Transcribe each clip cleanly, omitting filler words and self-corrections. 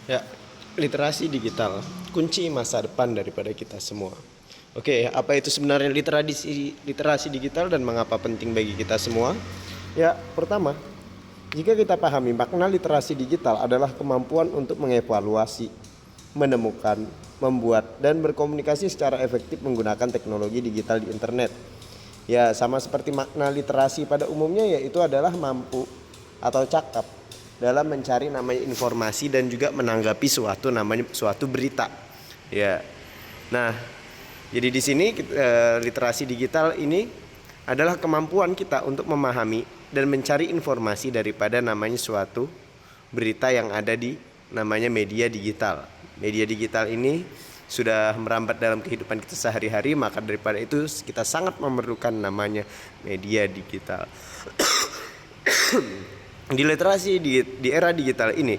Ya, literasi digital, kunci masa depan daripada kita semua. Oke, apa itu sebenarnya literasi digital dan mengapa penting bagi kita semua? Ya, pertama, jika kita pahami makna literasi digital adalah kemampuan untuk mengevaluasi, menemukan, membuat, dan berkomunikasi secara efektif menggunakan teknologi digital di internet. Ya, sama seperti makna literasi pada umumnya, yaitu adalah mampu atau cakap dalam mencari namanya informasi dan juga menanggapi suatu berita. Ya. Nah, jadi di sini literasi digital ini adalah kemampuan kita untuk memahami dan mencari informasi daripada namanya suatu berita yang ada di namanya media digital. Media digital ini sudah merambat dalam kehidupan kita sehari-hari, maka daripada itu kita sangat memerlukan namanya media digital. Di era digital ini,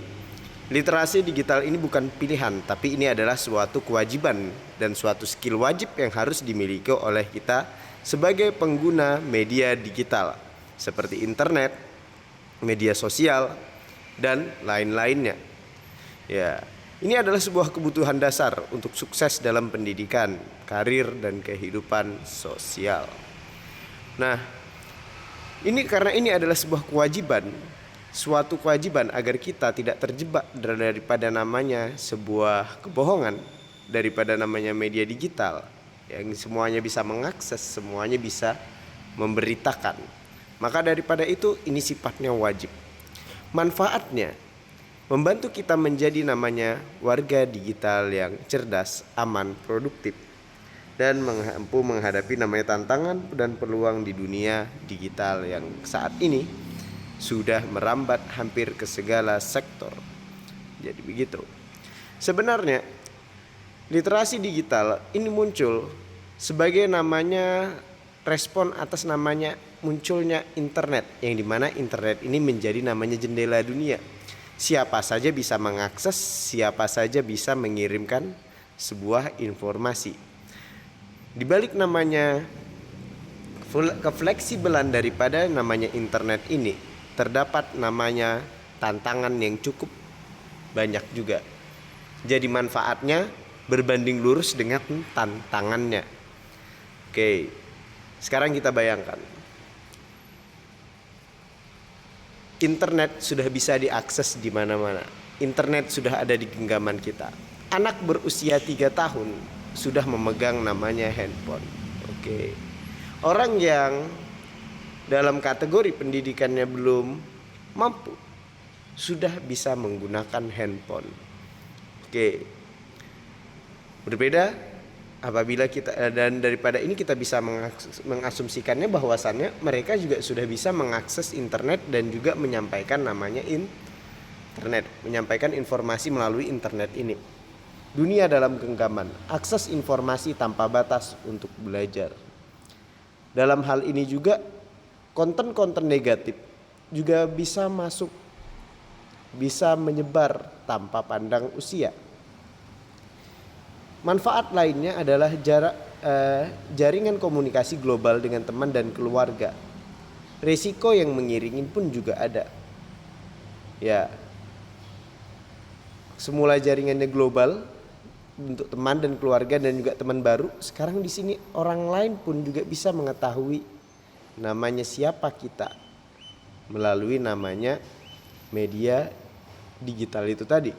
literasi digital ini bukan pilihan, tapi ini adalah suatu kewajiban dan suatu skill wajib yang harus dimiliki oleh kita sebagai pengguna media digital seperti internet, media sosial, dan lain-lainnya. Ya, ini adalah sebuah kebutuhan dasar untuk sukses dalam pendidikan, karir, dan kehidupan sosial. Nah, karena ini adalah sebuah kewajiban, suatu kewajiban agar kita tidak terjebak daripada namanya sebuah kebohongan, daripada namanya media digital yang semuanya bisa mengakses, semuanya bisa memberitakan. Maka daripada itu ini sifatnya wajib. Manfaatnya membantu kita menjadi namanya warga digital yang cerdas, aman, produktif, dan mampu menghadapi namanya tantangan dan peluang di dunia digital yang saat ini sudah merambat hampir ke segala sektor. Jadi begitu. Sebenarnya literasi digital ini muncul sebagai namanya respon atas namanya munculnya internet, yang dimana internet ini menjadi namanya jendela dunia. Siapa saja bisa mengakses, siapa saja bisa mengirimkan sebuah informasi. Di balik namanya kefleksibelan daripada namanya internet ini, terdapat namanya tantangan yang cukup banyak juga. Jadi manfaatnya berbanding lurus dengan tantangannya. Oke, sekarang kita bayangkan. Internet sudah bisa diakses di mana-mana. Internet sudah ada di genggaman kita. Anak berusia 3 tahun sudah memegang namanya handphone. Oke. Orang yang dalam kategori pendidikannya belum mampu sudah bisa menggunakan handphone. Oke. Berbeda apabila kita, dan daripada ini kita bisa mengasumsikannya bahwasannya mereka juga sudah bisa mengakses internet dan juga menyampaikan namanya internet, menyampaikan informasi melalui internet ini. Dunia dalam genggaman, akses informasi tanpa batas untuk belajar. Dalam hal ini juga konten-konten negatif juga bisa masuk, bisa menyebar tanpa pandang usia. Manfaat lainnya adalah jaringan komunikasi global dengan teman dan keluarga. Risiko yang mengiringi pun juga ada. Ya, semula jaringannya global untuk teman dan keluarga dan juga teman baru, sekarang di sini orang lain pun juga bisa mengetahui namanya siapa kita melalui namanya media digital itu tadi.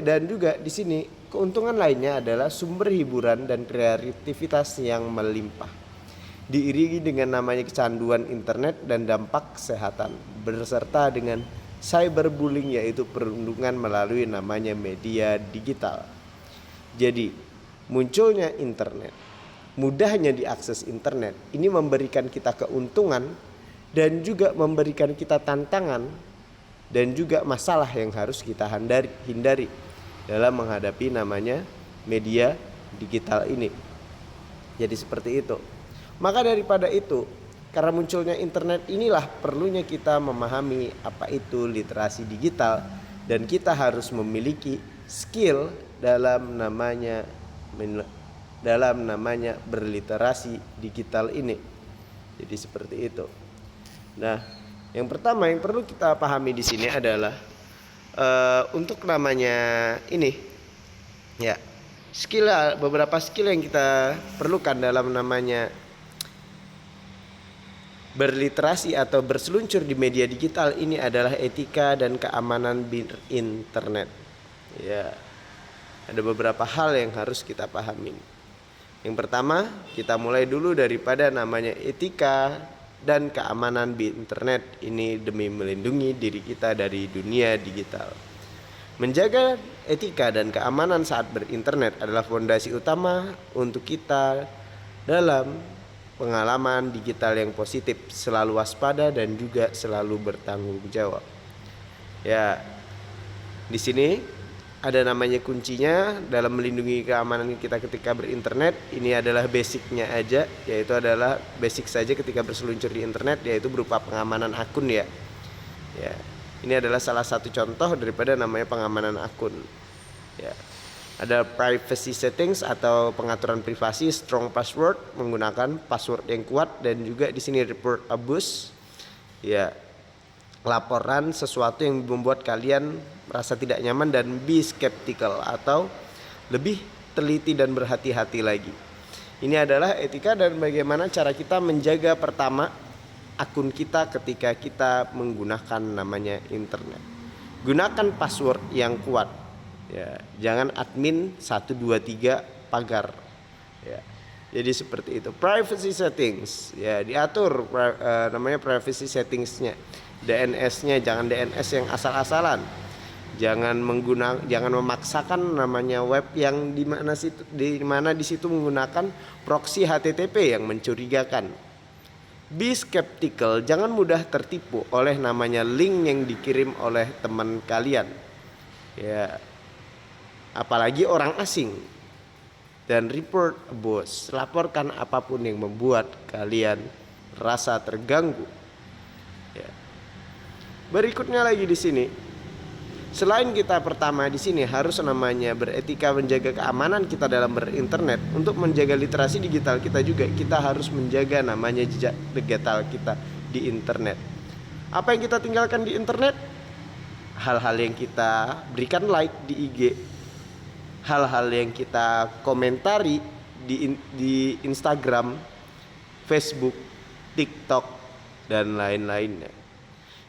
Dan juga di sini keuntungan lainnya adalah sumber hiburan dan kreativitas yang melimpah, diiringi dengan namanya kecanduan internet dan dampak kesehatan, berserta dengan cyberbullying, yaitu perundungan melalui namanya media digital. Jadi munculnya internet, mudahnya diakses internet, ini memberikan kita keuntungan dan juga memberikan kita tantangan dan juga masalah yang harus kita hindari dalam menghadapi namanya media digital ini. Jadi seperti itu. Maka daripada itu, karena munculnya internet inilah perlunya kita memahami apa itu literasi digital, dan kita harus memiliki skill dalam namanya berliterasi digital ini. Jadi seperti itu. Nah, yang pertama yang perlu kita pahami di sini adalah untuk namanya ini ya, beberapa skill yang kita perlukan dalam namanya berliterasi atau berseluncur di media digital ini adalah etika dan keamanan berinternet. Ya, ada beberapa hal yang harus kita pahami. Yang pertama, kita mulai dulu daripada namanya etika dan keamanan berinternet ini demi melindungi diri kita dari dunia digital. Menjaga etika dan keamanan saat berinternet adalah fondasi utama untuk kita dalam pengalaman digital yang positif, selalu waspada dan juga selalu bertanggung jawab. Ya, di sini ada namanya kuncinya dalam melindungi keamanan kita ketika berinternet. Ini adalah basicnya aja, yaitu adalah basic saja ketika berseluncur di internet, yaitu berupa pengamanan akun ya. Ya, ini adalah salah satu contoh daripada namanya pengamanan akun. Ya, ada privacy settings atau pengaturan privasi, strong password menggunakan password yang kuat, dan juga di sini report abuse. Ya, laporan sesuatu yang membuat kalian merasa tidak nyaman, dan be skeptical atau lebih teliti dan berhati-hati lagi. Ini adalah etika dan bagaimana cara kita menjaga pertama akun kita ketika kita menggunakan namanya internet. Gunakan password yang kuat. Ya, jangan admin 123 pagar. Ya. Jadi seperti itu. Privacy settings, ya diatur namanya privacy settingsnya. DNS-nya jangan DNS yang asal-asalan. Jangan memaksakan namanya web yang di mana di situ menggunakan proxy HTTP yang mencurigakan. Be skeptical, jangan mudah tertipu oleh namanya link yang dikirim oleh teman kalian. Ya. Apalagi orang asing. Dan report abuse, laporkan apapun yang membuat kalian rasa terganggu. Ya. Berikutnya lagi di sini, selain kita pertama di sini harus namanya beretika menjaga keamanan kita dalam berinternet, untuk menjaga literasi digital kita juga kita harus menjaga namanya jejak digital kita di internet. Apa yang kita tinggalkan di internet? Hal-hal yang kita berikan like di IG, hal-hal yang kita komentari di Instagram, Facebook, TikTok, dan lain-lainnya.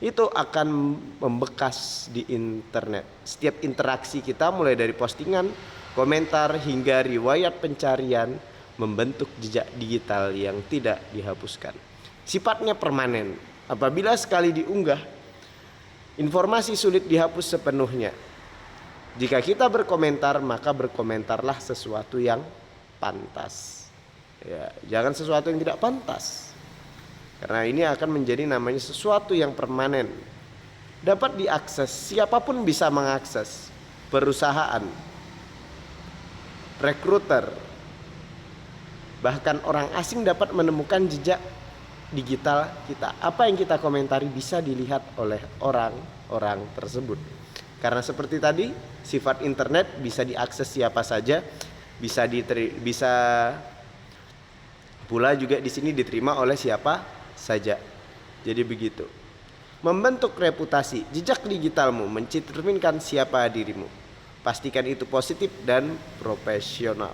Itu akan membekas di internet. Setiap interaksi kita mulai dari postingan, komentar, hingga riwayat pencarian membentuk jejak digital yang tidak dihapuskan. Sifatnya permanen. Apabila sekali diunggah, informasi sulit dihapus sepenuhnya. Jika kita berkomentar, maka berkomentarlah sesuatu yang pantas. Ya, jangan sesuatu yang tidak pantas. Karena ini akan menjadi namanya sesuatu yang permanen. Dapat diakses, siapapun bisa mengakses. Perusahaan, rekruter, bahkan orang asing dapat menemukan jejak digital kita. Apa yang kita komentari bisa dilihat oleh orang-orang tersebut. Karena seperti tadi, sifat internet bisa diakses siapa saja, bisa pula juga di sini diterima oleh siapa saja. Jadi begitu. Membentuk reputasi, jejak digitalmu mencerminkan siapa dirimu. Pastikan itu positif dan profesional.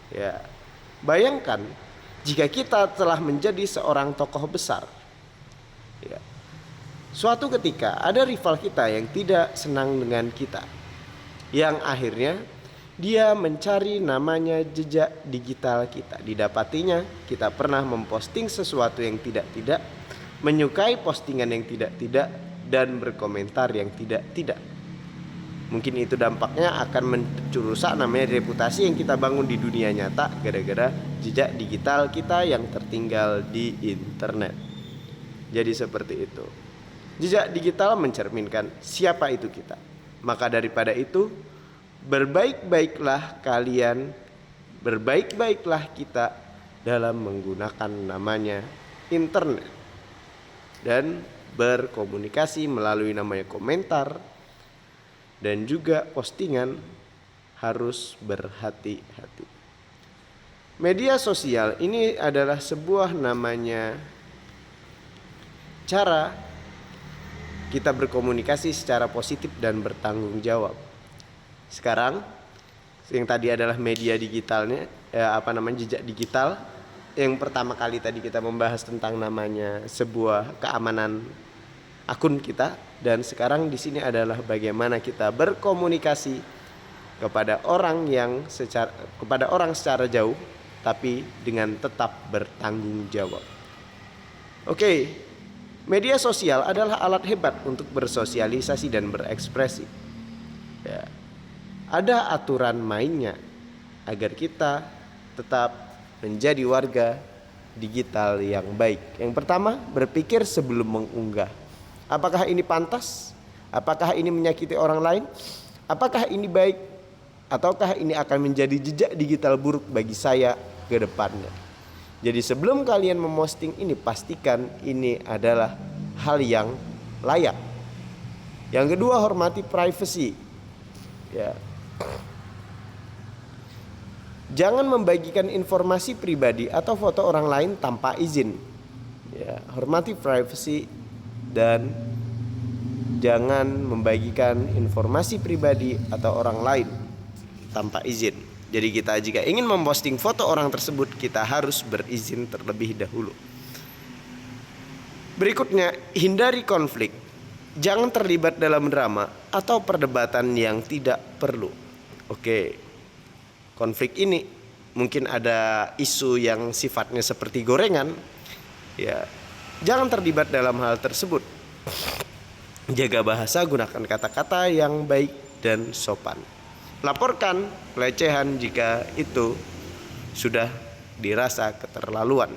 Ya. Bayangkan jika kita telah menjadi seorang tokoh besar. Ya. Suatu ketika ada rival kita yang tidak senang dengan kita, yang akhirnya dia mencari namanya jejak digital kita. Didapatinya kita pernah memposting sesuatu yang tidak-tidak, menyukai postingan yang tidak-tidak, dan berkomentar yang tidak-tidak. Mungkin itu dampaknya akan mencurusak namanya reputasi yang kita bangun di dunia nyata gara-gara jejak digital kita yang tertinggal di internet. Jadi seperti itu. Jejak digital mencerminkan siapa itu kita. Maka daripada itu, berbaik-baiklah kita dalam menggunakan namanya internet dan berkomunikasi melalui namanya komentar dan juga postingan. Harus berhati-hati. Media sosial ini adalah sebuah namanya cara kita berkomunikasi secara positif dan bertanggung jawab. Sekarang yang tadi adalah media digitalnya, jejak digital. Yang pertama kali tadi kita membahas tentang namanya sebuah keamanan akun kita, dan sekarang di sini adalah bagaimana kita berkomunikasi kepada orang secara jauh tapi dengan tetap bertanggung jawab. Oke, media sosial adalah alat hebat untuk bersosialisasi dan berekspresi. Ya, ada aturan mainnya agar kita tetap menjadi warga digital yang baik. Yang pertama, berpikir sebelum mengunggah. Apakah ini pantas? Apakah ini menyakiti orang lain? Apakah ini baik? Ataukah ini akan menjadi jejak digital buruk bagi saya ke depannya? Jadi sebelum kalian memposting ini, pastikan ini adalah hal yang layak. Yang kedua, hormati privacy. Ya. Jangan membagikan informasi pribadi atau foto orang lain tanpa izin. Ya, hormati privacy dan jangan membagikan informasi pribadi atau orang lain tanpa izin. Jadi kita jika ingin memposting foto orang tersebut, kita harus berizin terlebih dahulu. Berikutnya, hindari konflik. Jangan terlibat dalam drama atau perdebatan yang tidak perlu. Oke, konflik ini mungkin ada isu yang sifatnya seperti gorengan. Ya, jangan terlibat dalam hal tersebut. Jaga bahasa, gunakan kata-kata yang baik dan sopan. Laporkan pelecehan jika itu sudah dirasa keterlaluan.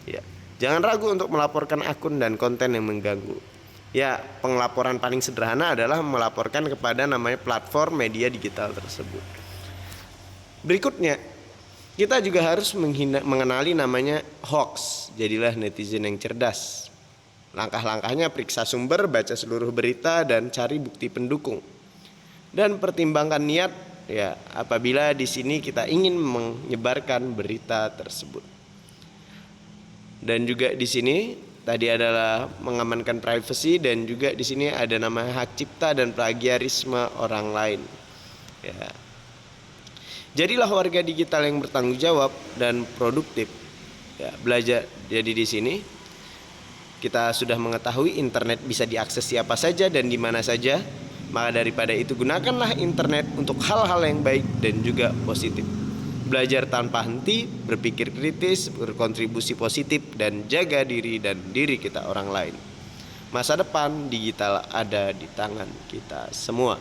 Ya, jangan ragu untuk melaporkan akun dan konten yang mengganggu. Ya, pengelaporan paling sederhana adalah melaporkan kepada namanya platform media digital tersebut. Berikutnya, kita juga harus mengenali namanya hoax. Jadilah netizen yang cerdas. Langkah-langkahnya, periksa sumber, baca seluruh berita, dan cari bukti pendukung. Dan pertimbangkan niat, ya, apabila di sini kita ingin menyebarkan berita tersebut. Dan juga di sini tadi adalah mengamankan privacy, dan juga di sini ada nama hak cipta dan plagiarisme orang lain. Ya. Jadilah warga digital yang bertanggung jawab dan produktif. Ya, belajar. Jadi di sini kita sudah mengetahui internet bisa diakses siapa saja dan di mana saja. Maka daripada itu, gunakanlah internet untuk hal-hal yang baik dan juga positif. Belajar tanpa henti, berpikir kritis, berkontribusi positif, dan jaga diri dan diri kita orang lain. Masa depan digital ada di tangan kita semua.